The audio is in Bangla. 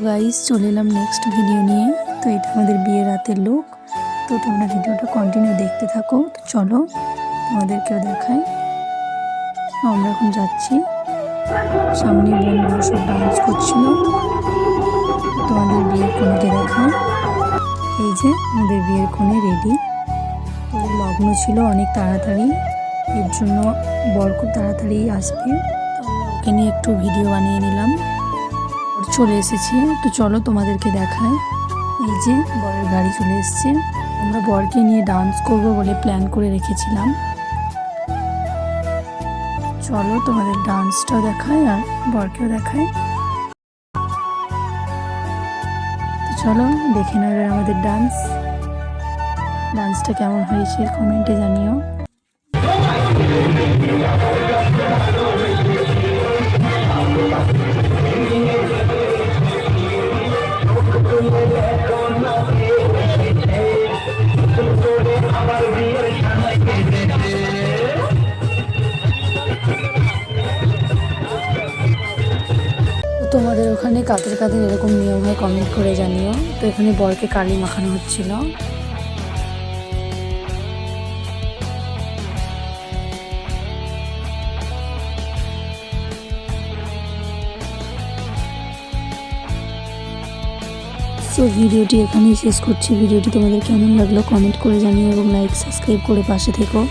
গাইস চলে এলাম নেক্সট ভিডিও নিয়ে। তো এটা আমাদের বিয়ের রাতের লুক। তো তোমরা ভিডিওটা কন্টিনিউ দেখতে থাকো। তো চলো তোমাদেরকেও দেখাই। আমরা এখন যাচ্ছি, সামনে বোনগুলো সব ডান্স করছিল। তোমাদের বিয়ের কনেকে দেখায়। এই যে আমাদের বিয়ের কনে রেডি। তো লগ্ন ছিল অনেক তাড়াতাড়ি, এর জন্য বর খুব তাড়াতাড়ি আসবে। তো আমরা ওকে নিয়ে একটু ভিডিও বানিয়ে নিলাম। চলে এসেছি, তো চলো তোমাদেরকে দেখাই। এই যে বরের গাড়ি চলে এসেছে। আমরা বরকে নিয়ে ডান্স করব বলে প্ল্যান করে রেখেছিলাম। চলো তোমাদের ডান্সটাও দেখাই আর বরকেও দেখাই। তো চলো দেখে নাও এবার আমাদের ডান্সটা কেমন হয়েছে কমেন্টে জানিও। তোমাদের ওখানে কাদের কাদের এরকম নিয়ম হয় কমেন্ট করে জানিও। তো এখানে বরকে কালি মাখানো হচ্ছিল। তো ভিডিওটি এখানেই শেষ করছি। ভিডিওটি তোমাদের কেমন লাগলো কমেন্ট করে জানিও এবং লাইক সাবস্ক্রাইব করে পাশে থেকো।